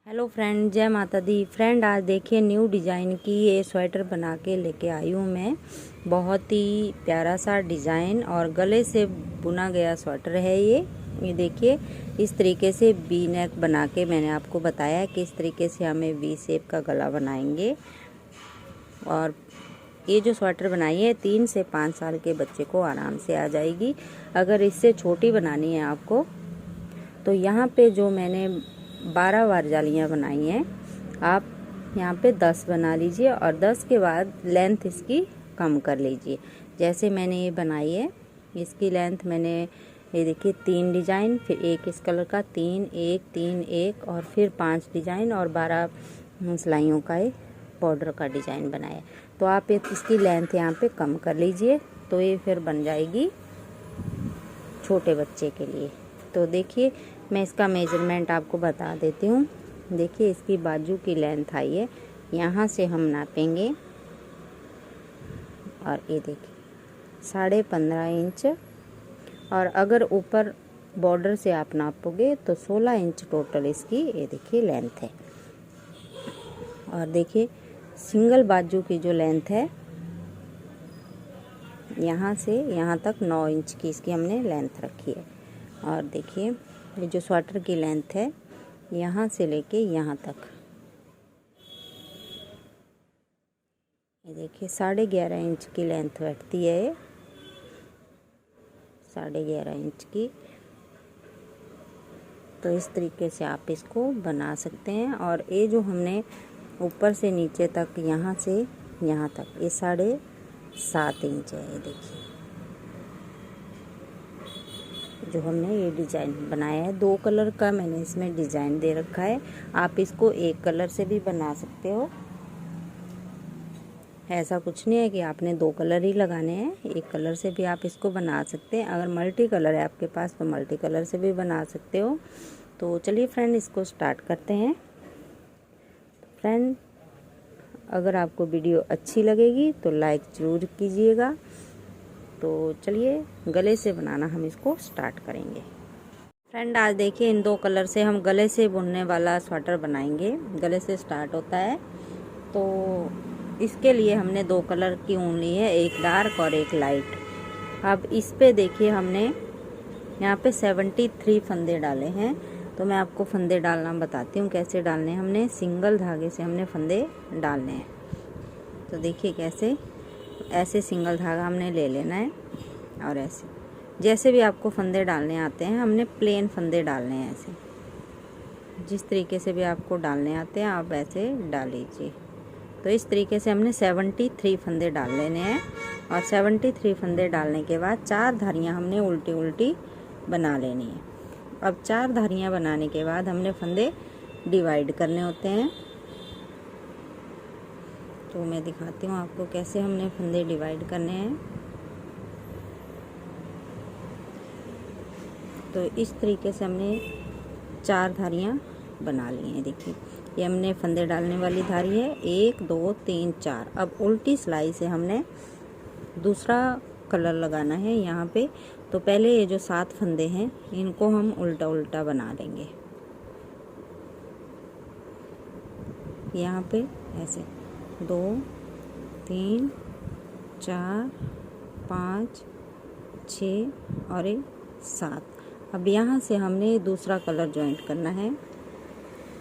Hello friend, जय माता दी। Friend आज देखिए न्यू डिज़ाइन की ये स्वेटर बना के लेके आई हूँ मैं। बहुत ही प्यारा सा डिज़ाइन और गले से बुना गया स्वेटर है ये देखिए इस तरीके से वी नेक बना के मैंने आपको बताया कि इस तरीके से हमें वी शेप का गला बनाएंगे। और ये जो स्वेटर बनाई है 3 से 5 साल के बच्चे को आराम से आ जाएगी। अगर इससे छोटी बनानी है आपको तो यहाँ पे जो मैंने 12 बार जालियाँ बनाई हैं, आप यहाँ पे 10 बना लीजिए और 10 के बाद लेंथ इसकी कम कर लीजिए। जैसे मैंने ये बनाई है, इसकी लेंथ मैंने ये देखिए 3 डिजाइन, फिर एक इस कलर का 3 1 3 1 और फिर 5 डिजाइन और 12 सिलाइयों का एक बॉर्डर का डिजाइन बनाया। तो आप इसकी लेंथ यहाँ पे कम कर लीजिए तो ये फिर बन जाएगी छोटे बच्चे के लिए। तो देखिए मैं इसका मेजरमेंट आपको बता देती हूँ। देखिए इसकी बाजू की लेंथ आई है, यहाँ से हम नापेंगे और ये देखिए 15.5 इंच। और अगर ऊपर बॉर्डर से आप नापोगे तो 16 इंच टोटल इसकी ये देखिए लेंथ है। और देखिए सिंगल बाजू की जो लेंथ है यहाँ से यहाँ तक 9 इंच की इसकी हमने लेंथ रखी है। और देखिए ये जो स्वेटर की लेंथ है यहाँ से लेके यहाँ तक ये देखिए 11.5 इंच की लेंथ बैठती है, 11.5 इंच की। तो इस तरीके से आप इसको बना सकते हैं। और ये जो हमने ऊपर से नीचे तक यहाँ से यहाँ तक ये 7.5 इंच है। ये देखिए जो हमने ये डिज़ाइन बनाया है, 2 कलर का मैंने इसमें डिज़ाइन दे रखा है। आप इसको एक कलर से भी बना सकते हो, ऐसा कुछ नहीं है कि आपने 2 कलर ही लगाने हैं, एक कलर से भी आप इसको बना सकते हैं। अगर मल्टी कलर है आपके पास तो मल्टी कलर से भी बना सकते हो। तो चलिए फ्रेंड इसको स्टार्ट करते हैं। फ्रेंड अगर आपको वीडियो अच्छी लगेगी तो लाइक ज़रूर कीजिएगा। तो चलिए गले से बनाना हम इसको स्टार्ट करेंगे। फ्रेंड आज देखिए इन 2 कलर से हम गले से बुनने वाला स्वेटर बनाएंगे। गले से स्टार्ट होता है तो इसके लिए हमने 2 कलर की ऊन ली है, एक डार्क और एक लाइट। अब इस पे देखिए हमने यहाँ पे 73 फंदे डाले हैं। तो मैं आपको फंदे डालना बताती हूँ कैसे डालने हैं। हमने सिंगल धागे से हमने फंदे डालने हैं। तो देखिए कैसे, ऐसे सिंगल धागा हमने ले लेना है और ऐसे जैसे भी आपको फंदे डालने आते हैं हमने प्लेन फंदे डालने हैं। ऐसे जिस तरीके से भी आपको डालने आते हैं आप ऐसे डाल लीजिए। तो इस तरीके से हमने 73 फंदे डाल लेने हैं। और 73 फंदे डालने के बाद 4 धारियाँ हमने उल्टी उल्टी बना लेनी है। अब 4 धारियाँ बनाने के बाद हमने फंदे डिवाइड करने होते हैं। तो मैं दिखाती हूँ आपको कैसे हमने फंदे डिवाइड करने हैं। तो इस तरीके से हमने 4 धारियाँ बना ली हैं। देखिए ये हमने फंदे डालने वाली धारी है, 1 2 3 4। अब उल्टी सिलाई से हमने दूसरा कलर लगाना है यहाँ पे। तो पहले ये जो 7 फंदे हैं इनको हम उल्टा उल्टा बना लेंगे यहाँ पे ऐसे 2 3 4 5 6 और 7। अब यहाँ से हमने दूसरा कलर जॉइंट करना है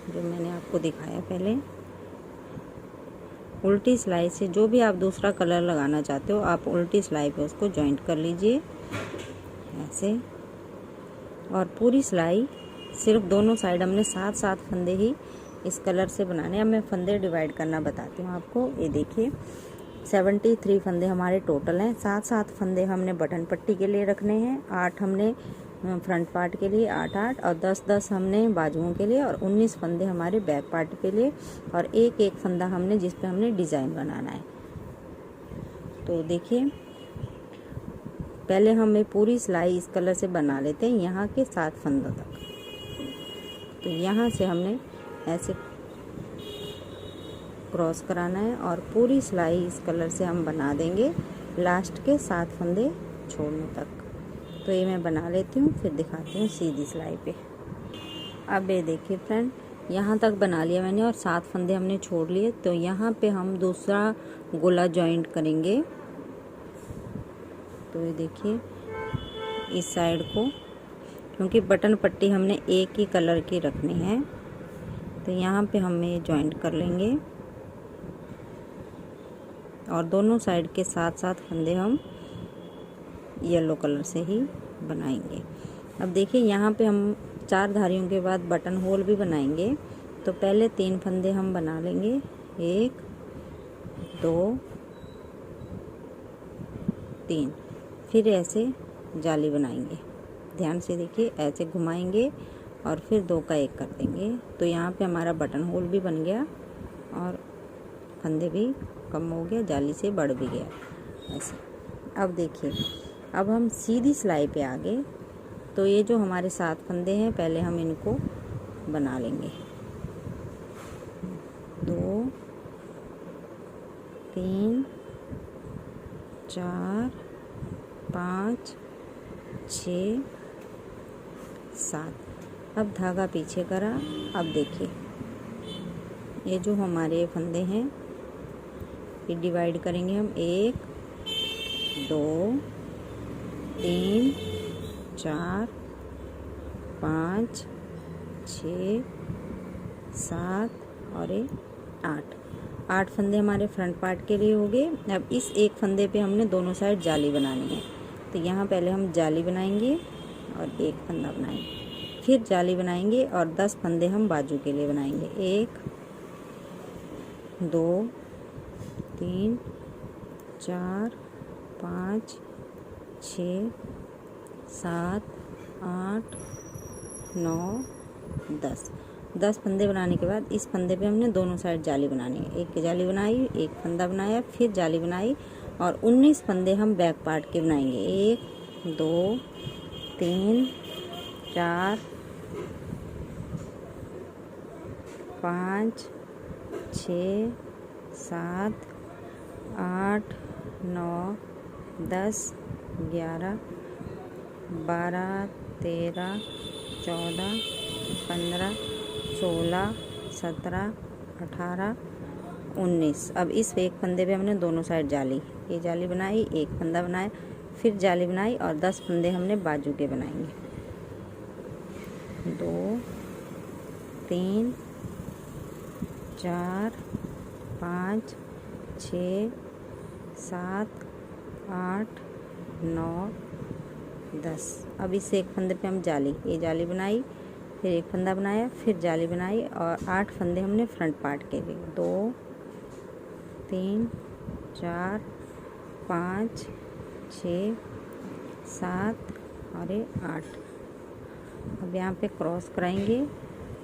जो मैंने आपको दिखाया पहले। उल्टी सिलाई से जो भी आप दूसरा कलर लगाना चाहते हो आप उल्टी सिलाई पे उसको जॉइंट कर लीजिए ऐसे। और पूरी सिलाई सिर्फ दोनों साइड हमने 7-7 फंदे ही इस कलर से बनाने हैं। अब मैं फंदे डिवाइड करना बताती हूँ आपको। ये देखिए 73 फंदे हमारे टोटल हैं। 7-7 फंदे हमने बटन पट्टी के लिए रखने हैं, 8 हमने फ्रंट पार्ट के लिए, 8-8 और 10-10 हमने बाजुओं के लिए और 19 फंदे हमारे बैक पार्ट के लिए। और एक एक फंदा हमने जिस पे हमने डिज़ाइन बनाना है। तो देखिए पहले हमें पूरी सिलाई इस कलर से बना लेते हैं यहाँ के 7 फंदों तक। तो यहाँ से हमने ऐसे क्रॉस कराना है और पूरी सिलाई इस कलर से हम बना देंगे लास्ट के 7 फंदे छोड़ने तक। तो ये मैं बना लेती हूँ फिर दिखाती हूँ सीधी सिलाई पे। अब ये देखिए फ्रेंड यहाँ तक बना लिया मैंने और 7 फंदे हमने छोड़ लिए। तो यहाँ पे हम दूसरा गोला जॉइंट करेंगे। तो ये देखिए इस साइड को, क्योंकि बटन पट्टी हमने एक ही कलर की रखनी है, तो यहाँ पे हम ये जॉइंट कर लेंगे और दोनों साइड के 7-7 फंदे हम येलो कलर से ही बनाएंगे। अब देखिए यहाँ पे हम 4 धारियों के बाद बटन होल भी बनाएंगे। तो पहले 3 फंदे हम बना लेंगे, 1 2 3, फिर ऐसे जाली बनाएंगे। ध्यान से देखिए, ऐसे घुमाएंगे और फिर 2 का 1 कर देंगे। तो यहाँ पे हमारा बटन होल भी बन गया और फंदे भी कम हो गया, जाली से बढ़ भी गया ऐसे। अब देखिए, अब हम सीधी सिलाई पे आ गए। तो ये जो हमारे 7 फंदे हैं, पहले हम इनको बना लेंगे। 2 3 4 5 6 7। अब धागा पीछे करा। अब देखिए ये जो हमारे फंदे हैं, ये डिवाइड करेंगे हम 1 2 3 4 5 6 7 और 8 फंदे हमारे फ्रंट पार्ट के लिए हो गए। अब इस एक फंदे पे हमने दोनों साइड जाली बनानी है। तो यहाँ पहले हम जाली बनाएंगे और एक फंदा बनाएंगे, फिर जाली बनाएंगे और 10 फंदे हम बाजू के लिए बनाएंगे। 1 2 3 4 5 6 7 8 9 10 फंदे बनाने के बाद इस फंदे पे हमने दोनों साइड जाली बनानी है। एक जाली बनाई, एक फंदा बनाया, फिर जाली बनाई और 19 फंदे हम बैक पार्ट के बनाएंगे। 1 2 3 4 5 6 7 8 9 10 11 12 13 14 15 16 17 18 19। अब इस एक फंदे पे हमने दोनों साइड जाली, ये जाली बनाई, एक फंदा बनाया, फिर जाली बनाई और 10 फंदे हमने बाजू के बनाएंगे। 2 3 4 5 6 7 8 9 10। अब इस एक फंदे पे हम जाली, ये जाली बनाई, फिर एक फंदा बनाया, फिर जाली बनाई और 8 फंदे हमने फ्रंट पार्ट के लिए। 2 3 4 5 6 7 और 8। अब यहाँ पे क्रॉस कराएंगे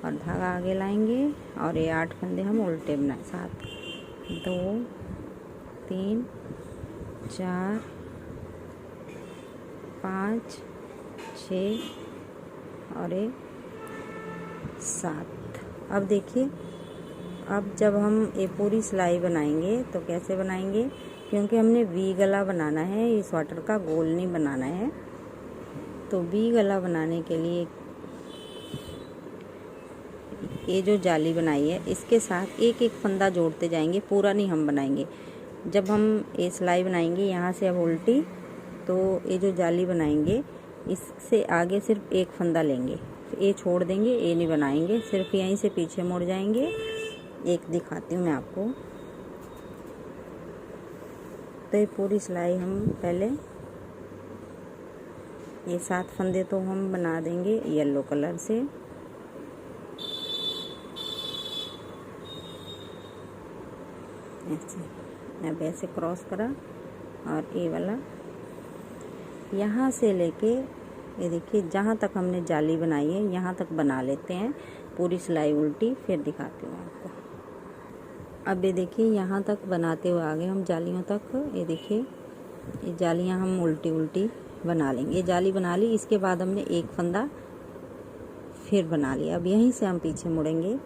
और धागा आगे लाएंगे और ये 8 फंदे हम उल्टे बनाए। 7 2 3 4 5 6 और 7। अब देखिए, अब जब हम ये पूरी सिलाई बनाएंगे तो कैसे बनाएंगे, क्योंकि हमने वी गला बनाना है, ये स्वेटर का गोल नहीं बनाना है। तो वी गला बनाने के लिए ये जो जाली बनाई है इसके साथ एक एक फंदा जोड़ते जाएंगे, पूरा नहीं हम बनाएंगे। जब हम ये सिलाई बनाएंगे यहाँ से अब उल्टी, तो ये जो जाली बनाएंगे इससे आगे सिर्फ एक फंदा लेंगे, ये छोड़ देंगे, ये नहीं बनाएंगे, सिर्फ यहीं से पीछे मुड़ जाएंगे। एक दिखाती हूँ मैं आपको। तो ये पूरी सिलाई हम पहले ये 7 फंदे तो हम बना देंगे येलो कलर से। ऐसे अब ऐसे क्रॉस करा और ये वाला यहाँ से लेके ये देखिए जहाँ तक हमने जाली बनाई है यहाँ तक बना लेते हैं पूरी सिलाई उल्टी, फिर दिखाती हूँ आपको। अब ये देखिए यहाँ तक बनाते हुए आगे हम जालियों तक। ये देखिए ये जालियाँ हम उल्टी उल्टी बना लेंगे। ये जाली बना ली, इसके बाद हमने एक फंदा फिर बना लिया। अब यहीं से हम पीछे मुड़ेंगे।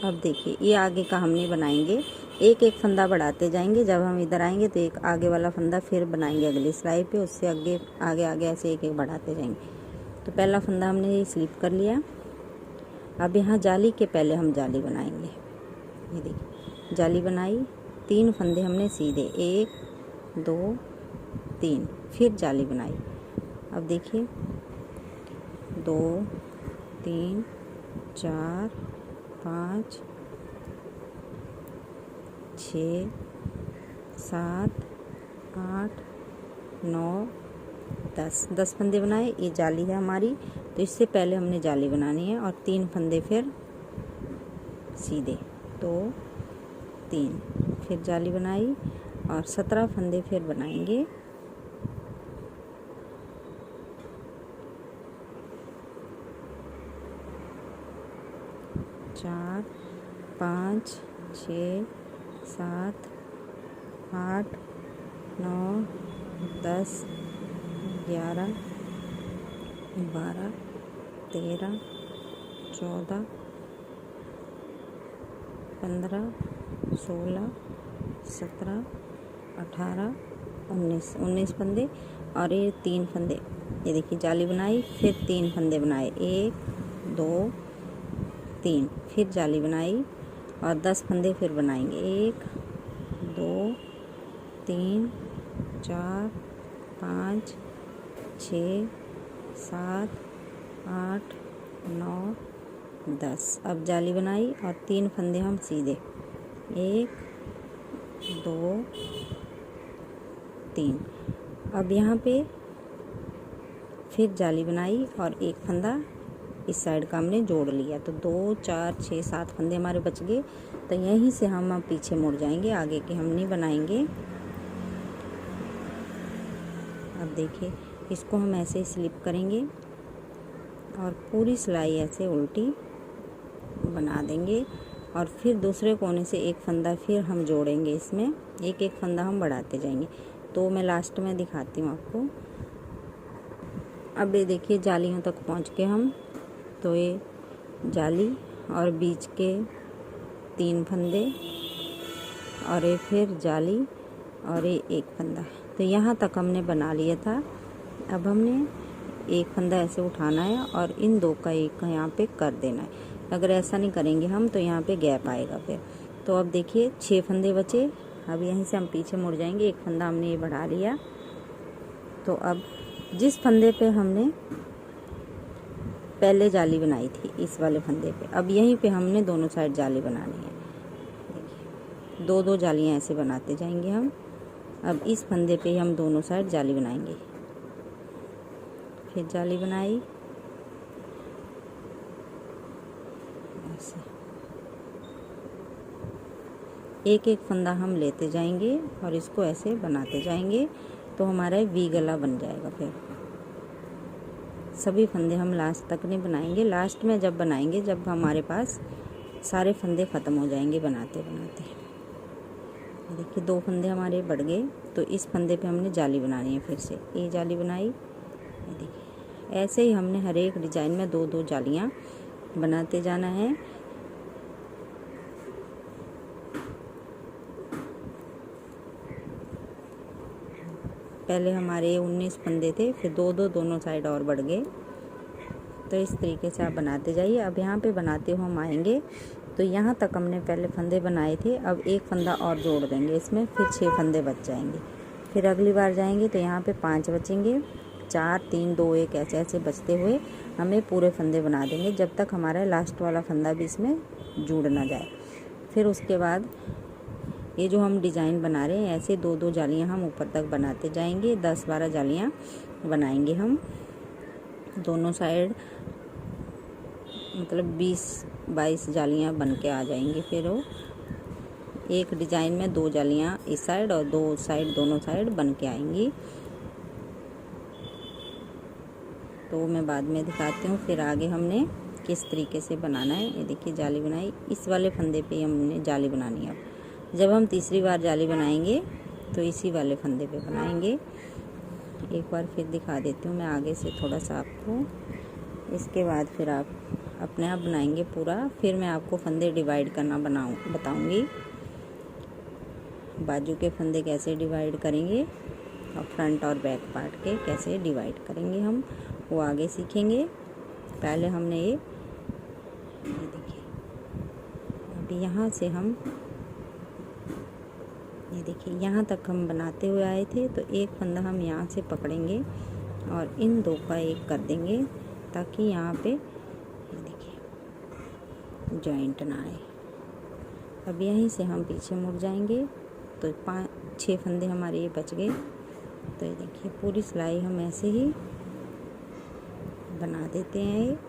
अब देखिए ये आगे का हम नहीं बनाएंगे, एक एक फंदा बढ़ाते जाएंगे। जब हम इधर आएंगे तो एक आगे वाला फंदा फिर बनाएंगे अगली सिलाई पे, उससे आगे आगे आगे ऐसे एक एक बढ़ाते जाएंगे। तो पहला फंदा हमने ये स्लिप कर लिया। अब यहाँ जाली के पहले हम जाली बनाएंगे। ये देखिए जाली बनाई, 3 फंदे हमने सीधे, 1 2 3, फिर जाली बनाई। अब देखिए 2 3 4 5 6 7 8 9 10 फंदे बनाए। ये जाली है हमारी, तो इससे पहले हमने जाली बनानी है और 3 फंदे फिर सीधे, 2 3, फिर जाली बनाई और 17 फंदे फिर बनाएंगे। चार 5 6 7 8 9 10 11 12 13 14 15 16 17 18 19 फंदे और ये 3 फंदे। ये देखिए जाली बनाई, फिर 3 फंदे बनाए, 1 2 3, फिर जाली बनाई और 10 फंदे फिर बनाएंगे, 1 2 3 4 5 6 7 8 9 10। अब जाली बनाई और 3 फंदे हम सीधे, 1 2 3। अब यहाँ पे फिर जाली बनाई और 1 फंदा इस साइड का हमने जोड़ लिया, तो 2 4 6 7 फंदे हमारे बच गए। तो यहीं से हम अब पीछे मुड़ जाएंगे, आगे के हम नहीं बनाएंगे। अब देखिए इसको हम ऐसे स्लिप करेंगे और पूरी सिलाई ऐसे उल्टी बना देंगे और फिर दूसरे कोने से 1 फंदा फिर हम जोड़ेंगे। इसमें एक फंदा हम बढ़ाते जाएंगे। तो मैं लास्ट में दिखाती हूँ आपको। अब ये देखिए जालियों तक पहुँच के हम, तो ये जाली और बीच के 3 फंदे और ये फिर जाली और ये 1 फंदा, तो यहाँ तक हमने बना लिया था। अब हमने 1 फंदा ऐसे उठाना है और इन 2 का 1 यहाँ पे कर देना है। अगर ऐसा नहीं करेंगे हम तो यहाँ पे गैप आएगा फिर। तो अब देखिए 6 फंदे बचे। अब यहीं से हम पीछे मुड़ जाएंगे, 1 फंदा हमने ये बढ़ा लिया। तो अब जिस फंदे पे हमने पहले जाली बनाई थी, इस वाले फंदे पे, अब यहीं पे हमने दोनों साइड जाली बनानी है। देखिए 2 जालियां ऐसे बनाते जाएंगे हम। अब इस फंदे पे हम दोनों साइड जाली बनाएंगे, फिर जाली बनाई ऐसे। एक फंदा हम लेते जाएंगे और इसको ऐसे बनाते जाएंगे, तो हमारा वी गला बन जाएगा। फिर सभी फंदे हम लास्ट तक नहीं बनाएंगे, लास्ट में जब बनाएंगे जब हमारे पास सारे फंदे ख़त्म हो जाएंगे बनाते बनाते। देखिए 2 फंदे हमारे बढ़ गए, तो इस फंदे पे हमने जाली बनानी है। फिर से ये जाली बनाई। देखिए ऐसे ही हमने हर एक डिजाइन में 2 जालियां बनाते जाना है। पहले हमारे 19 फंदे थे, फिर 2 दोनों साइड और बढ़ गए। तो इस तरीके से आप बनाते जाइए। अब यहाँ पे बनाते हुए हम आएंगे, तो यहाँ तक हमने पहले फंदे बनाए थे। अब 1 फंदा और जोड़ देंगे इसमें, फिर 6 फंदे बच जाएंगे। फिर अगली बार जाएंगे तो यहाँ पे 5 बचेंगे, 4 3 2 1 ऐसे ऐसे बचते हुए हमें पूरे फंदे बना देंगे, जब तक हमारा लास्ट वाला फंदा भी इसमें जुड़ ना जाए। फिर उसके बाद ये जो हम डिज़ाइन बना रहे हैं, ऐसे 2 जालियां हम ऊपर तक बनाते जाएंगे। 10-12 जालियां बनाएंगे हम दोनों साइड, मतलब 20-22 जालियां बन के आ जाएंगी। फिर वो एक डिज़ाइन में 2 जालियां इस साइड और 2 साइड, दोनों साइड बन के आएंगी। तो मैं बाद में दिखाती हूँ फिर आगे हमने किस तरीके से बनाना है। ये देखिए जाली बनाई, इस वाले फंदे पे हमने जाली बनानी है। अब जब हम तीसरी बार जाली बनाएंगे तो इसी वाले फंदे पे बनाएंगे। एक बार फिर दिखा देती हूँ मैं आगे से थोड़ा सा आपको। इसके बाद फिर आप अपने आप बनाएंगे पूरा। फिर मैं आपको फंदे डिवाइड करना बताऊँगी, बाजू के फंदे कैसे डिवाइड करेंगे। और फ्रंट और बैक पार्ट के कैसे डिवाइड करेंगे हम, वो आगे सीखेंगे। पहले हमने ये देखिए, अभी यहाँ से हम ये देखिए यहाँ तक हम बनाते हुए आए थे, तो एक फंदा हम यहाँ से पकड़ेंगे और इन दो का एक कर देंगे ताकि यहाँ पे ये देखिए जॉइंट ना आए। अब यहीं से हम पीछे मुड़ जाएंगे तो 5-6 फंदे हमारे ये बच गए। तो ये देखिए पूरी सिलाई हम ऐसे ही बना देते हैं।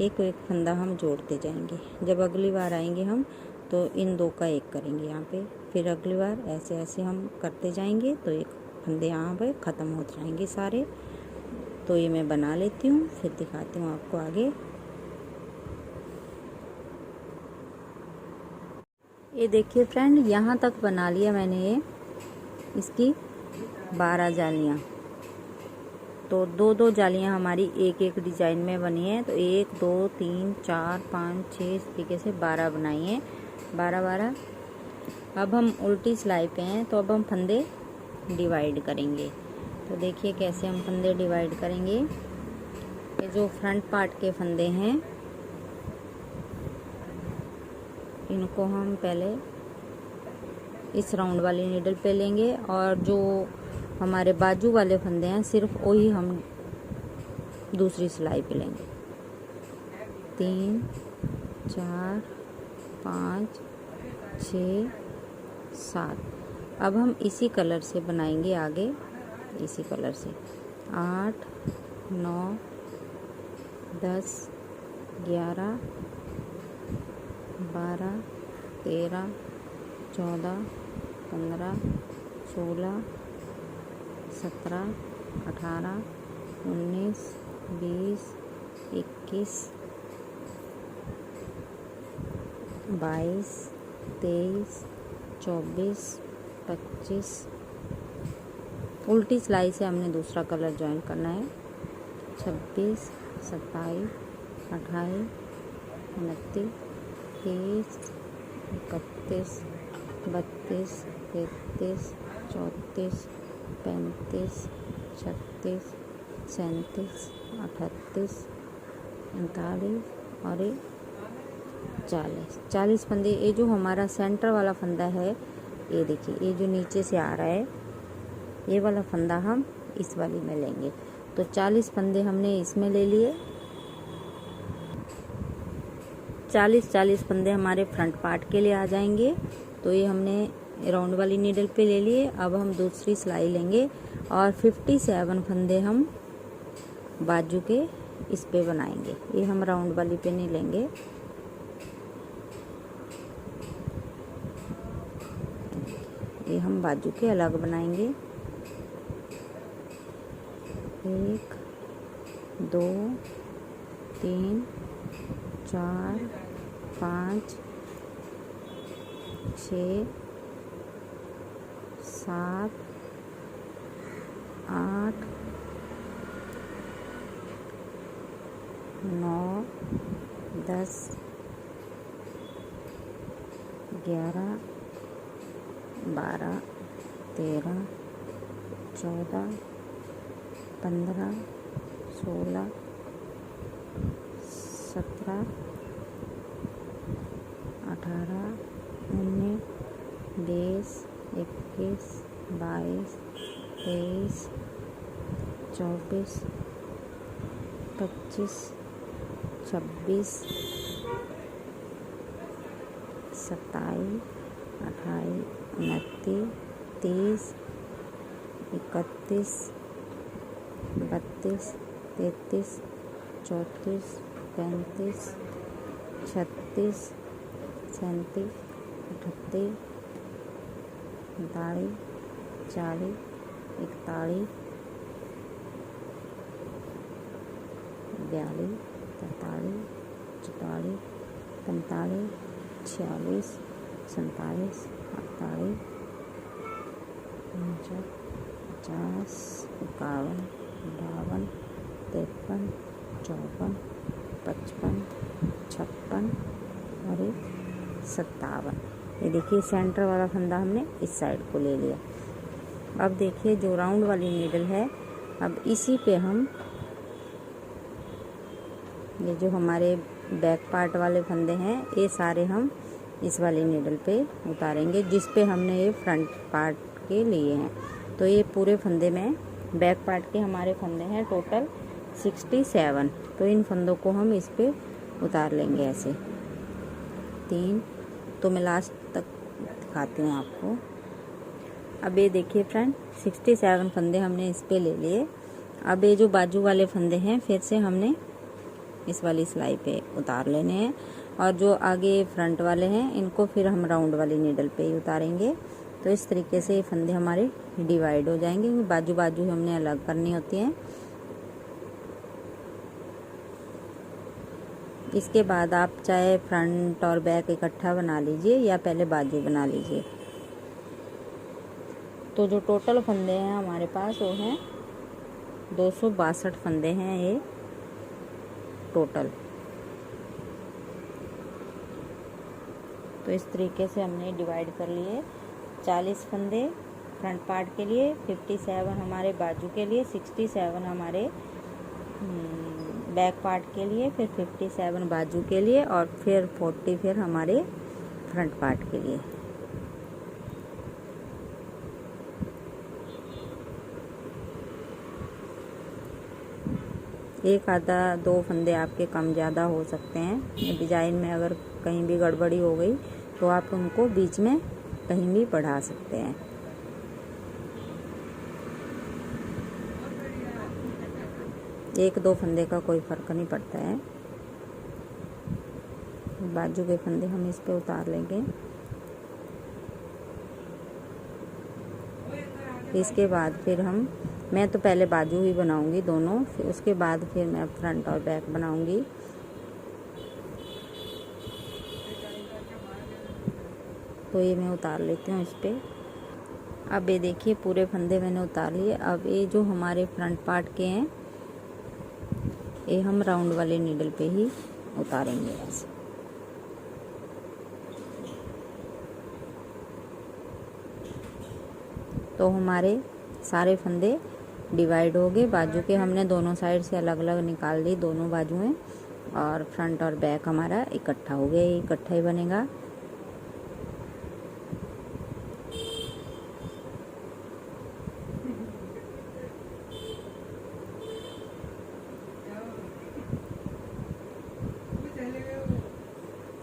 एक एक फंदा हम जोड़ते जाएंगे। जब अगली बार आएंगे हम तो इन दो का एक करेंगे यहाँ पे, फिर अगली बार ऐसे ऐसे हम करते जाएंगे तो एक फंदे यहाँ पे ख़त्म हो जाएंगे सारे। तो ये मैं बना लेती हूँ, फिर दिखाती हूँ आपको आगे। ये देखिए फ्रेंड, यहाँ तक बना लिया मैंने ये इसकी 12 जालियाँ। तो 2-2 जालियाँ हमारी एक एक डिजाइन में बनी है। तो 1 2 3 4 5 6 इस तरीके से 12 बनाई हैं, 12-12। अब हम उल्टी सिलाई पे हैं, तो अब हम फंदे डिवाइड करेंगे। तो देखिए कैसे हम फंदे डिवाइड करेंगे। ये जो फ्रंट पार्ट के फंदे हैं इनको हम पहले इस राउंड वाली नीडल पे लेंगे, और जो हमारे बाजू वाले फंदे हैं सिर्फ वही हम दूसरी सिलाई पे लेंगे। 3 4 5 6 7। अब हम इसी कलर से बनाएंगे आगे, इसी कलर से 8 9 10 11 12 13 14 15 16 17 18 19 20 21 22 23 24 25। उल्टी सिलाई से हमने दूसरा कलर ज्वाइन करना है। 26 27 28 29 30 31 32 33 34 35 36 37 38 39 और 40 फंदे। ये जो हमारा सेंटर वाला फंदा है, ये देखिए ये जो नीचे से आ रहा है, ये वाला फंदा हम इस वाली में लेंगे। तो 40 फंदे हमने इसमें ले लिए। 40 फंदे हमारे फ्रंट पार्ट के लिए आ जाएंगे। तो ये हमने राउंड वाली नीडल पे ले लिए। अब हम दूसरी सिलाई लेंगे और 57 फंदे हम बाजू के इस पे बनाएंगे। ये हम राउंड वाली पे नहीं लेंगे। ये हम बाजू के अलग बनाएंगे। 1 2 3 4 5 6 7 8 9 10 11 12 13 14 15 16 17 18 19 20 21 22 23 24 25 26 27 28 29 30 31 32 33 34 35 36 37 38 39 40 41 42 43 44 45 46 47 48 49 50 51 52 53 54 55 56 और 57। ये देखिए सेंटर वाला फंदा हमने इस साइड को ले लिया। अब देखिए जो राउंड वाली नीडल है, अब इसी पे हम ये जो हमारे बैक पार्ट वाले फंदे हैं ये सारे हम इस वाली नीडल पे उतारेंगे जिस पे हमने ये फ्रंट पार्ट के लिए हैं। तो ये पूरे फंदे में बैक पार्ट के हमारे फंदे हैं टोटल 67। तो इन फंदों को हम इस पे उतार लेंगे ऐसे 3। तो मैं लास्ट तक दिखाती हूँ आपको। अब ये देखिए फ्रेंड 67 फंदे हमने इस पे ले लिए। अब ये जो बाजू वाले फंदे हैं फिर से हमने इस वाली सिलाई पे उतार लेने हैं, और जो आगे फ्रंट वाले हैं इनको फिर हम राउंड वाली नीडल पे ही उतारेंगे। तो इस तरीके से ये फंदे हमारे डिवाइड हो जाएंगे, बाजू बाजू हमने अलग करनी होती हैं। इसके बाद आप चाहे फ्रंट और बैक इकट्ठा बना लीजिए या पहले बाजू बना लीजिए। तो जो टोटल फंदे हैं हमारे पास वो हैं 262 फंदे हैं ये टोटल। तो इस तरीके से हमने डिवाइड कर लिए। 40 फंदे फ्रंट पार्ट के लिए, 57 हमारे बाजू के लिए, 67 हमारे बैक पार्ट के लिए, फिर 57 बाजू के लिए और फिर 40 फिर हमारे फ्रंट पार्ट के लिए। एक आधा 2 फंदे आपके कम ज़्यादा हो सकते हैं। डिजाइन में अगर कहीं भी गड़बड़ी हो गई तो आप उनको बीच में कहीं भी बढ़ा सकते हैं। एक 2 फंदे का कोई फर्क नहीं पड़ता है। बाजू के फंदे हम इस पे उतार लेंगे। इसके बाद फिर मैं तो पहले बाजू ही बनाऊंगी दोनों, फिर उसके बाद फिर मैं फ्रंट और बैक बनाऊंगी। तो ये मैं उतार लेती हूँ इस पे। अब ये देखिए पूरे फंदे मैंने उतार लिए। अब ये जो हमारे फ्रंट पार्ट के हैं ये हम राउंड वाले नीडल पे ही उतारेंगे ऐसे। तो हमारे सारे फंदे डिवाइड हो गए। बाजू के हमने दोनों साइड से अलग अलग निकाल दी दोनों बाजुएं, और फ्रंट और बैक हमारा इकट्ठा हो गया। ये इकट्ठा ही बनेगा।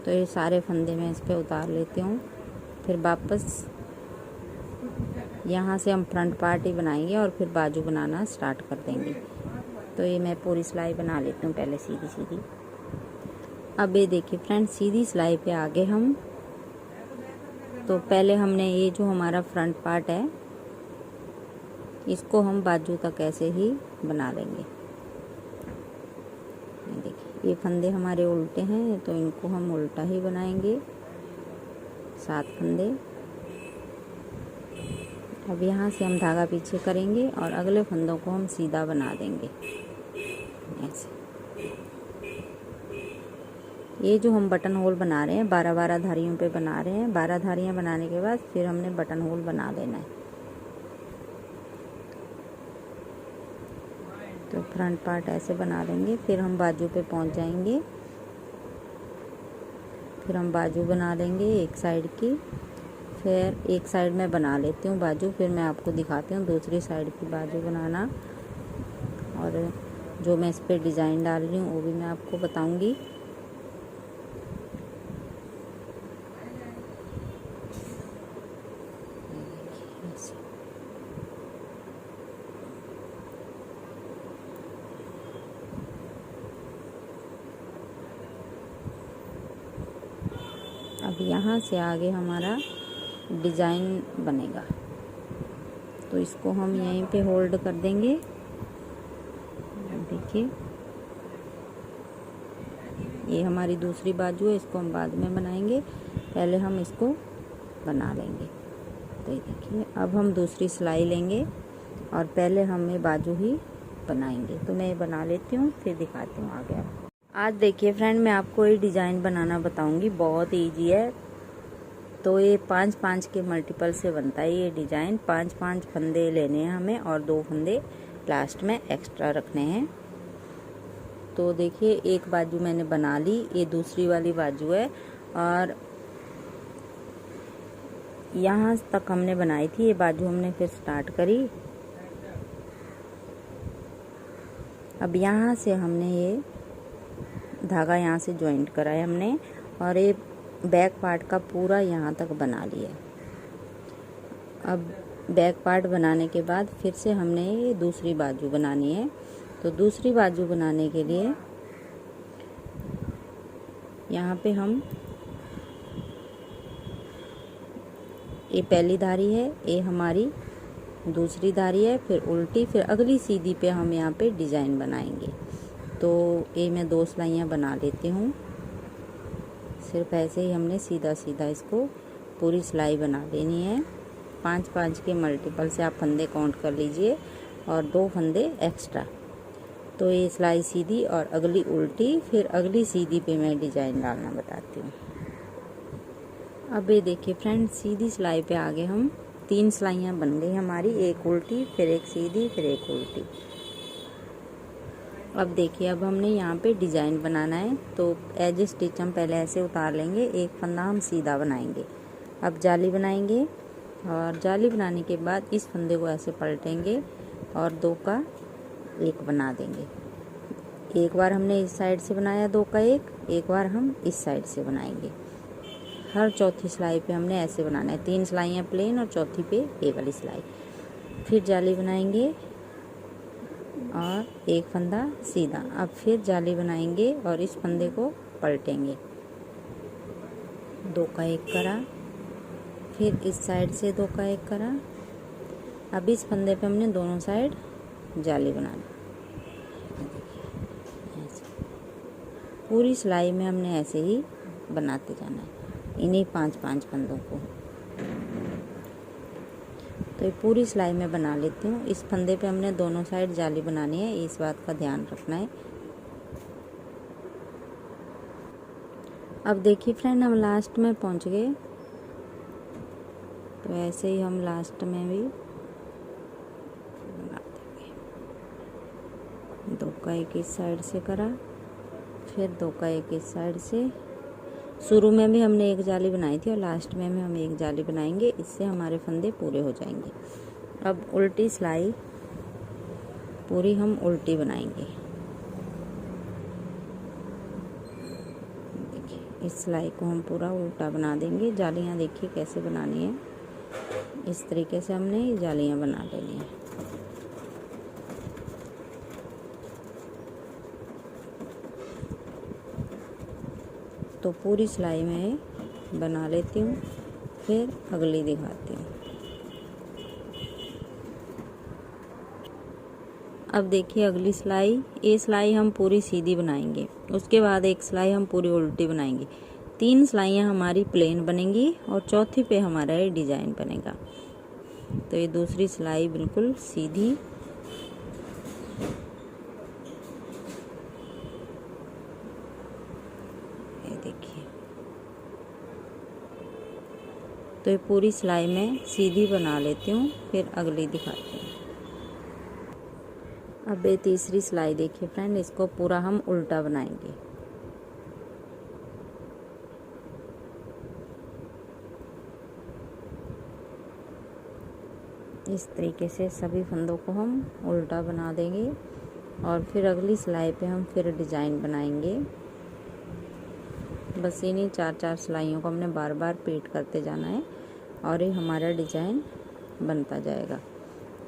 तो ये सारे फंदे मैं इस पे उतार लेती हूँ। फिर वापस यहाँ से हम फ्रंट पार्ट ही बनाएंगे और फिर बाजू बनाना स्टार्ट कर देंगे। तो ये मैं पूरी सिलाई बना लेती हूँ पहले सीधी सीधी। अब ये देखिए फ्रेंड सीधी सिलाई पे आगे हम तो पहले हमने ये जो हमारा फ्रंट पार्ट है इसको हम बाजू तक ऐसे ही बना लेंगे। देखिए ये फंदे हमारे उल्टे हैं तो इनको हम उल्टा ही बनाएंगे 7 फंदे। अब यहाँ से हम धागा पीछे करेंगे और अगले फंदों को हम सीधा बना देंगे ऐसे। ये जो हम बटन होल बना रहे हैं 12-12 धारियों पे बना रहे हैं। 12 धारियाँ बनाने के बाद फिर हमने बटन होल बना देना है। तो फ्रंट पार्ट ऐसे बना लेंगे। फिर हम बाजू पे पहुंच जाएंगे। फिर हम बाजू बना लेंगे एक साइड की। फिर एक साइड में बना लेती हूँ बाजू, फिर मैं आपको दिखाती हूँ दूसरी साइड की बाजू बनाना। और जो मैं इस पर डिज़ाइन डाल रही हूँ वो भी मैं आपको बताऊँगी। अब यहाँ से आगे हमारा डिज़ाइन बनेगा। तो इसको हम यहीं पे होल्ड कर देंगे। देखिए ये हमारी दूसरी बाजू है, इसको हम बाद में बनाएंगे, पहले हम इसको बना लेंगे। तो ये देखिए अब हम दूसरी सिलाई लेंगे और पहले हम ये बाजू ही बनाएंगे। तो मैं ये बना लेती हूँ फिर दिखाती हूँ आगे आपको। आज देखिए फ्रेंड मैं आपको ये डिज़ाइन बनाना बताऊँगी, बहुत ईजी है। तो ये 5-5 के मल्टीपल से बनता है ये डिज़ाइन। 5-5 फंदे लेने हैं हमें और 2 फंदे लास्ट में एक्स्ट्रा रखने हैं। तो देखिए एक बाजू मैंने बना ली, ये दूसरी वाली बाजू है और यहाँ तक हमने बनाई थी, ये बाजू हमने फिर स्टार्ट करी। अब यहाँ से हमने ये धागा यहाँ से जॉइंट करा है हमने और ये बैक पार्ट का पूरा यहाँ तक बना लिया। अब बैक पार्ट बनाने के बाद फिर से हमने ये दूसरी बाजू बनानी है। तो दूसरी बाजू बनाने के लिए यहाँ पे हम ये पहली धारी है, ये हमारी दूसरी धारी है, फिर उल्टी, फिर अगली सीधी पे हम यहाँ पे डिज़ाइन बनाएंगे। तो ये मैं 2 सिलाइयाँ बना लेती हूँ। सिर्फ ऐसे ही हमने सीधा सीधा इसको पूरी सिलाई बना लेनी है। 5-5 के मल्टीपल से आप फंदे काउंट कर लीजिए और 2 फंदे एक्स्ट्रा। तो ये सिलाई सीधी और अगली उल्टी, फिर अगली सीधी पे मैं डिज़ाइन डालना बताती हूँ। अब ये देखिए फ्रेंड, सीधी सिलाई पे आगे हम 3 सिलाइयाँ बन गई हमारी, एक उल्टी, फिर एक सीधी, फिर एक उल्टी। अब देखिए अब हमने यहाँ पे डिज़ाइन बनाना है। तो एज स्टिच हम पहले ऐसे उतार लेंगे, एक फंदा हम सीधा बनाएंगे। अब जाली बनाएंगे और जाली बनाने के बाद इस फंदे को ऐसे पलटेंगे और 2 का 1 बना देंगे। एक बार हमने इस साइड से बनाया 2 का 1 बार हम इस साइड से बनाएंगे। हर चौथी सिलाई पे हमने ऐसे बनाना है। 3 सिलाइयाँ प्लेन और चौथी पे ये वाली सिलाई। फिर जाली बनाएंगे और एक फंदा सीधा। अब फिर जाली बनाएंगे और इस फंदे को पलटेंगे, 2 का 1 करा, फिर इस साइड से 2 का 1 करा। अब इस फंदे पे हमने दोनों साइड जाली बना ली। पूरी सिलाई में हमने ऐसे ही बनाते जाना है इन्हीं 5-5 फंदों को। तो ये पूरी सिलाई में बना लेती हूँ। इस फंदे पे हमने दोनों साइड जाली बनानी है, इस बात का ध्यान रखना है। अब देखिए फ्रेंड, हम लास्ट में पहुँच गए। तो ऐसे ही हम लास्ट में भी बना देंगे। 2 का 1 इस साइड से करा, फिर 2 का 1 इस साइड से। शुरू में भी हमने एक जाली बनाई थी और लास्ट में भी हम एक जाली बनाएंगे, इससे हमारे फंदे पूरे हो जाएंगे। अब उल्टी सिलाई पूरी हम उल्टी बनाएंगे। देखिए इस सिलाई को हम पूरा उल्टा बना देंगे। जालियाँ देखिए कैसे बनानी है, इस तरीके से हमने ये जालियाँ बना लेनी है। तो पूरी सिलाई में बना लेती हूँ, फिर अगली दिखाती हूँ। अब देखिए अगली सिलाई, ये सिलाई हम पूरी सीधी बनाएंगे, उसके बाद एक सिलाई हम पूरी उल्टी बनाएंगे। 3 सिलाइयाँ हमारी प्लेन बनेंगी और चौथी पे हमारा ये डिज़ाइन बनेगा। तो ये दूसरी सिलाई बिल्कुल सीधी, देखिए। तो ये पूरी सिलाई में सीधी बना लेती हूँ, फिर अगली दिखाती हूँ। अब ये तीसरी सिलाई देखिए फ्रेंड, इसको पूरा हम उल्टा बनाएंगे। इस तरीके से सभी फंदों को हम उल्टा बना देंगे और फिर अगली सिलाई पे हम फिर डिज़ाइन बनाएंगे। बस इन्हीं 4-4 सिलाइयों को हमने बार बार रिपीट करते जाना है और ये हमारा डिज़ाइन बनता जाएगा।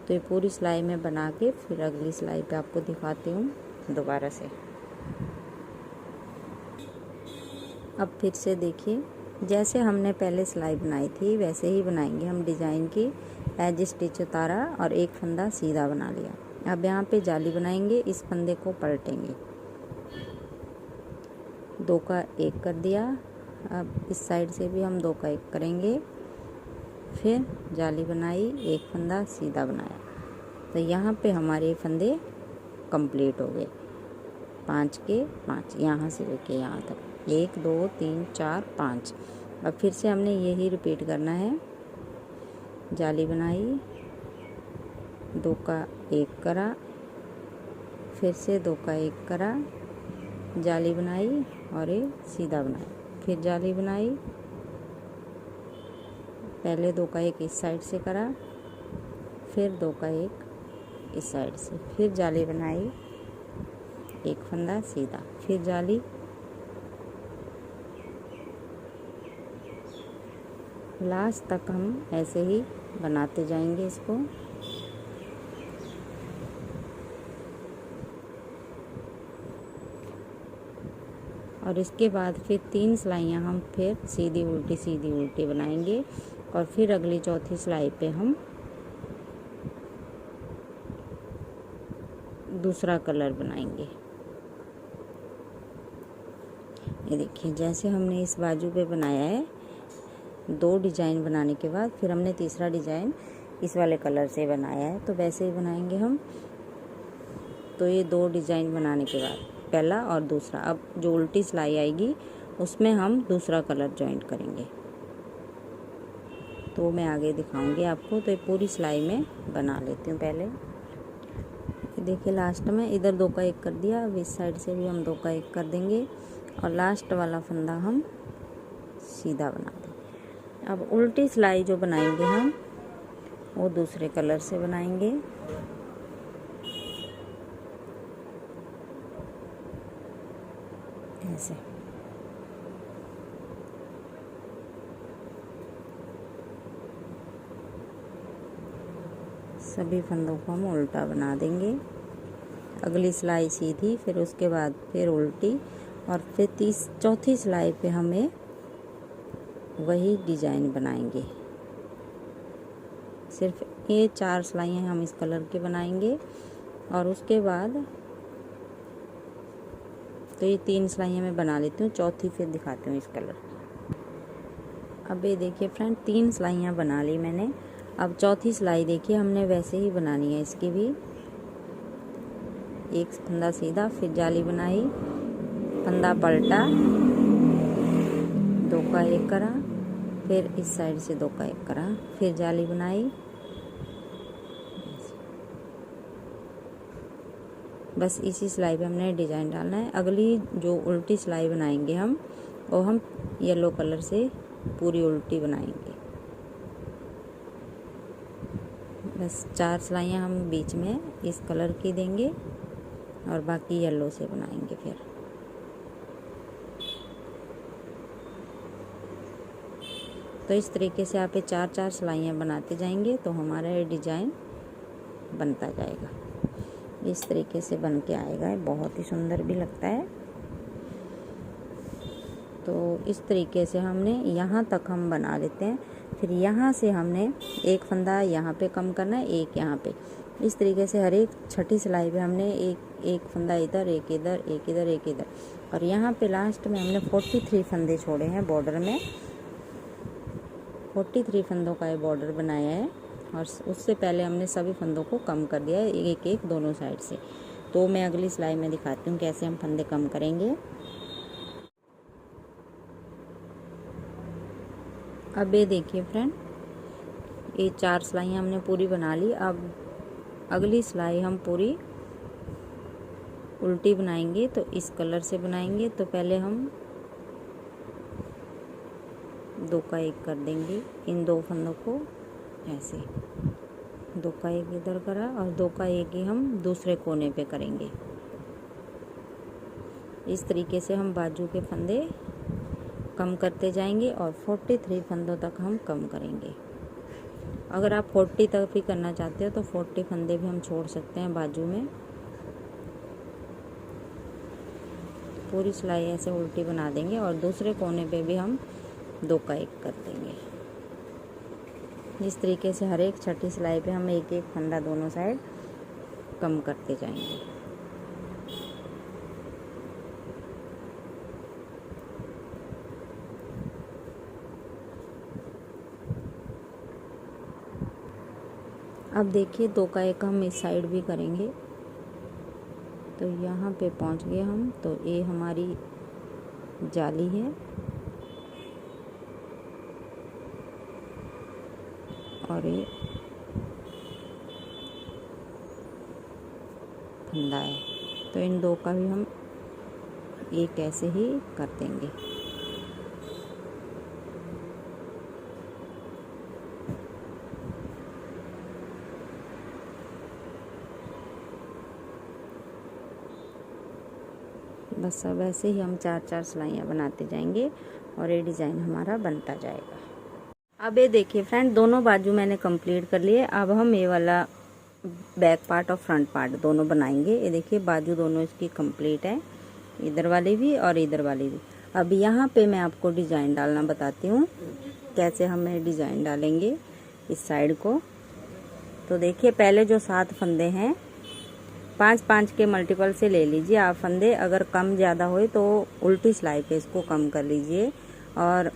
तो ये पूरी सिलाई में बना के फिर अगली सिलाई पे आपको दिखाती हूँ दोबारा से। अब फिर से देखिए, जैसे हमने पहले सिलाई बनाई थी वैसे ही बनाएंगे हम डिज़ाइन की। एज स्टिच उतारा और एक फंदा सीधा बना लिया। अब यहाँ पे जाली बनाएंगे, इस फंदे को पलटेंगे, 2 का 1 कर दिया। अब इस साइड से भी हम 2 का 1 करेंगे, फिर जाली बनाई, एक फंदा सीधा बनाया। तो यहाँ पे हमारे फंदे कंप्लीट हो गए, 5 के 5, यहाँ से लेके यहाँ तक 1 2 3 4 5। अब फिर से हमने यही रिपीट करना है। जाली बनाई, 2 का 1 करा, फिर से 2 का 1 करा, जाली बनाई और एक सीधा बनाया, फिर जाली बनाई, पहले 2 का 1 इस साइड से करा, फिर 2 का 1 इस साइड से, फिर जाली बनाई, एक फंदा सीधा, फिर जाली, लास्ट तक हम ऐसे ही बनाते जाएंगे इसको। और इसके बाद फिर 3 सिलाइयाँ हम फिर सीधी उल्टी बनाएंगे और फिर अगली चौथी सिलाई पे हम दूसरा कलर बनाएंगे। ये देखिए, जैसे हमने इस बाजू पे बनाया है, 2 डिजाइन बनाने के बाद फिर हमने तीसरा डिजाइन इस वाले कलर से बनाया है, तो वैसे ही बनाएंगे हम। तो ये 2 डिजाइन बनाने के बाद पहला और दूसरा, अब जो उल्टी सिलाई आएगी उसमें हम दूसरा कलर जॉइंट करेंगे, तो मैं आगे दिखाऊंगी आपको। तो ये पूरी सिलाई में बना लेती हूँ पहले। देखिए, लास्ट में इधर 2 का 1 कर दिया, अब इस साइड से भी हम 2 का 1 कर देंगे और लास्ट वाला फंदा हम सीधा बना देंगे। अब उल्टी सिलाई जो बनाएंगे हम वो दूसरे कलर से बनाएंगे। ऐसे सभी फंदों को हम उल्टा बना देंगे। अगली सिलाई सीधी, फिर उसके बाद फिर उल्टी और फिर चौथी सिलाई पे हमें वही डिजाइन बनाएंगे। सिर्फ ये 4 सिलाइयाँ हम इस कलर के बनाएंगे और उसके बाद तो ये 3 सिलाइयाँ मैं बना लेती हूँ, चौथी फिर दिखाती हूँ इस कलर की। अब ये देखिए फ्रेंड, 3 सिलाइयाँ बना ली मैंने। अब चौथी सिलाई देखिए, हमने वैसे ही बनानी है इसकी भी। एक फंदा सीधा, फिर जाली बनाई, फंदा पलटा, 2 का 1 करा, फिर इस साइड से 2 का 1 करा, फिर जाली बनाई। बस इसी सिलाई पे हमने डिजाइन डालना है। अगली जो उल्टी सिलाई बनाएंगे हम, वो हम येलो कलर से पूरी उल्टी बनाएंगे। बस 4 सिलाइयाँ हम बीच में इस कलर की देंगे और बाकी येलो से बनाएंगे। फिर तो इस तरीके से आप ये 4-4 सिलाइयाँ बनाते जाएंगे तो हमारा ये डिजाइन बनता जाएगा। इस तरीके से बन के आएगा, बहुत ही सुंदर भी लगता है। तो इस तरीके से हमने यहाँ तक हम बना लेते हैं। फिर यहाँ से हमने एक फंदा यहाँ पे कम करना है, एक यहाँ पे। इस तरीके से हर एक छठी सिलाई पे हमने एक फंदा इधर, एक इधर, एक इधर, एक इधर, और यहाँ पे लास्ट में हमने 43 फंदे छोड़े हैं बॉर्डर में। 43 फंदों का ये बॉर्डर बनाया है और उससे पहले हमने सभी फंदों को कम कर दिया है, एक एक दोनों साइड से। तो मैं अगली सिलाई में दिखाती हूँ कैसे हम फंदे कम करेंगे। अब ये देखिए फ्रेंड, ये 4 सिलाइयाँ हमने पूरी बना ली। अब अगली सिलाई हम पूरी उल्टी बनाएंगे, तो इस कलर से बनाएंगे। तो पहले हम 2 का 1 कर देंगे इन 2 फंदों को, ऐसे 2 का 1 इधर करा और 2 का 1 ही हम दूसरे कोने पे करेंगे। इस तरीके से हम बाजू के फंदे कम करते जाएंगे और 43 फंदों तक हम कम करेंगे। अगर आप 40 तक भी करना चाहते हो तो 40 फंदे भी हम छोड़ सकते हैं बाजू में। पूरी सिलाई ऐसे उल्टी बना देंगे और दूसरे कोने पे भी हम 2 का 1 कर देंगे। इस तरीके से हर एक छठी सिलाई पे हम एक एक फंदा दोनों साइड कम करते जाएंगे। अब देखिए 2 का 1 हम इस साइड भी करेंगे। तो यहाँ पे पहुँच गए हम। तो ये हमारी जाली है, और ये फंदा है, तो इन दो का भी हम एक ऐसे ही कर देंगे। बस अब ऐसे ही हम 4-4 सिलाइयाँ बनाते जाएंगे और ये डिज़ाइन हमारा बनता जाएगा। अब ये देखिए फ्रेंड, दोनों बाजू मैंने कंप्लीट कर लिए। अब हम ये वाला बैक पार्ट और फ्रंट पार्ट दोनों बनाएंगे। ये देखिए बाजू दोनों इसकी कंप्लीट है, इधर वाली भी और इधर वाली भी। अब यहाँ पे मैं आपको डिज़ाइन डालना बताती हूँ, कैसे हम डिज़ाइन डालेंगे इस साइड को। तो देखिए पहले जो 7 फंदे हैं 5-5 के मल्टीपल से ले लीजिए आप फंदे। अगर कम ज़्यादा होए तो उल्टी सिलाई पे इसको कम कर लीजिए, और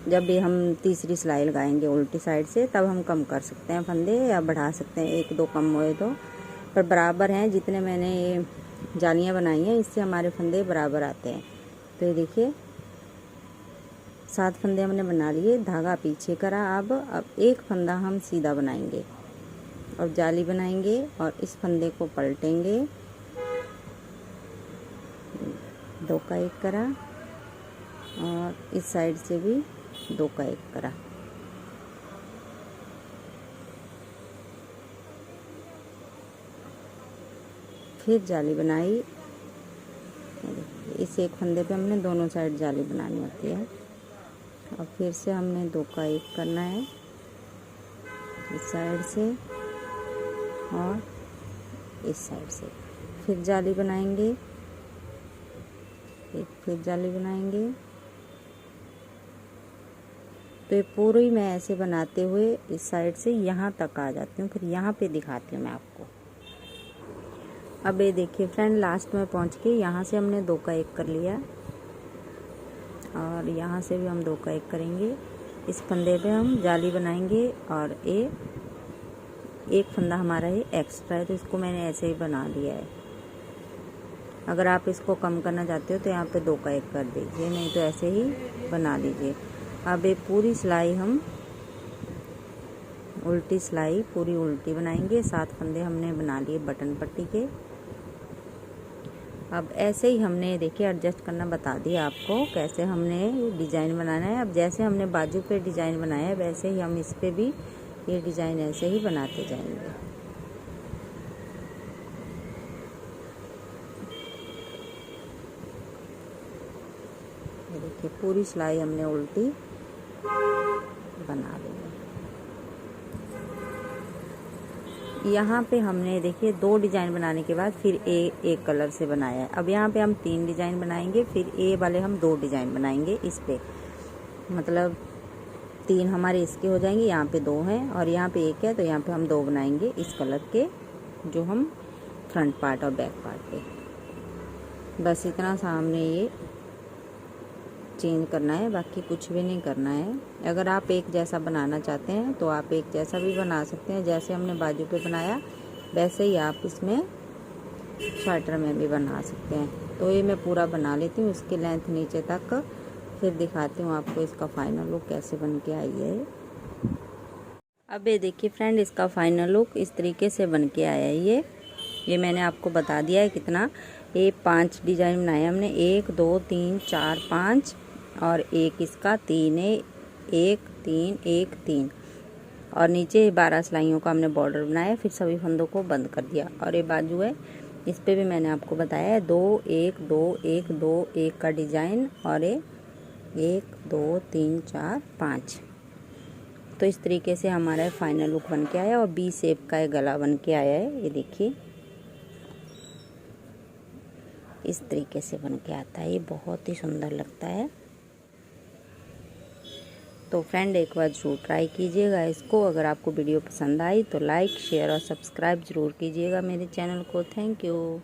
जब भी हम तीसरी सिलाई लगाएंगे उल्टी साइड से तब हम कम कर सकते हैं फंदे, या बढ़ा सकते हैं 1-2 कम हुए तो। पर बराबर हैं, जितने मैंने ये जालियाँ बनाई हैं इससे हमारे फंदे बराबर आते हैं। तो ये देखिए 7 फंदे हमने बना लिए, धागा पीछे करा। अब एक फंदा हम सीधा बनाएंगे और जाली बनाएंगे और इस फंदे को पलटेंगे, 2 का 1 करा और इस साइड से भी 2 का 1 करा। फिर जाली बनाई, इस एक फंदे पे हमने दोनों साइड जाली बनानी होती है। और फिर से हमने 2 का 1 करना है इस साइड से और इस साइड से। फिर जाली बनाएंगे, एक फिर जाली बनाएंगे। तो ये पूरी मैं ऐसे बनाते हुए इस साइड से यहाँ तक आ जाती हूँ, फिर यहाँ पे दिखाती हूँ मैं आपको। अब ये देखिए फ्रेंड, लास्ट में पहुँच के यहाँ से हमने 2 का 1 कर लिया और यहाँ से भी हम 2 का 1 करेंगे। इस फंदे पे हम जाली बनाएंगे और एक फंदा हमारा ये एक्स्ट्रा है, तो इसको मैंने ऐसे ही बना लिया है। अगर आप इसको कम करना चाहते हो तो यहाँ पे 2 का 1 कर दीजिए, नहीं तो ऐसे ही बना लीजिए। अब ये पूरी सिलाई हम उल्टी सिलाई पूरी उल्टी बनाएंगे। 7 फंदे हमने बना लिए बटन पट्टी के। अब ऐसे ही हमने देखिए एडजस्ट करना बता दिया आपको, कैसे हमने डिज़ाइन बनाना है। अब जैसे हमने बाजू पे डिज़ाइन बनाया है वैसे ही हम इस पे भी ये डिज़ाइन ऐसे ही बनाते जाएंगे। ये देखिए पूरी सिलाई हमने उल्टी बना ली है। यहाँ पे हमने देखिए 2 डिज़ाइन बनाने के बाद फिर एक कलर से बनाया है। अब यहाँ पे हम 3 डिज़ाइन बनाएंगे, फिर ए वाले हम 2 डिज़ाइन बनाएंगे इस पे, मतलब 3 हमारे इसके हो जाएंगे। यहाँ पे 2 हैं और यहाँ पे 1 है, तो यहाँ पे हम 2 बनाएंगे इस कलर के, जो हम फ्रंट पार्ट और बैक पार्ट पे। बस इतना सा हमने ये चेंज करना है, बाकी कुछ भी नहीं करना है। अगर आप एक जैसा बनाना चाहते हैं तो आप एक जैसा भी बना सकते हैं, जैसे हमने बाजू पे बनाया वैसे ही आप इसमें स्वेटर में भी बना सकते हैं। तो ये मैं पूरा बना लेती हूँ, इसकी लेंथ नीचे तक, फिर दिखाती हूँ आपको इसका फाइनल लुक कैसे बन के आई है। अब ये देखिए फ्रेंड, इसका फाइनल लुक इस तरीके से बन के आया है। ये मैंने आपको बता दिया है कितना। ये 5 डिज़ाइन बनाए हमने, 1 2 3 4 5 और एक इसका 3 है, 1 3 1 3 और नीचे 12 सिलाइयों का हमने बॉर्डर बनाया। फिर सभी फंदों को बंद कर दिया। और ये बाजू है, इस पे भी मैंने आपको बताया है 2 1 2 1 2 1 का डिज़ाइन और ये 1 2 3 4 5। तो इस तरीके से हमारा फाइनल लुक बन के आया और बी शेप का गला बन के आया है। ये देखिए इस तरीके से बन के आता है, ये बहुत ही सुंदर लगता है। तो फ्रेंड एक बार ज़रूर ट्राई कीजिएगा इसको। अगर आपको वीडियो पसंद आई तो लाइक शेयर और सब्सक्राइब ज़रूर कीजिएगा मेरे चैनल को। Thank you.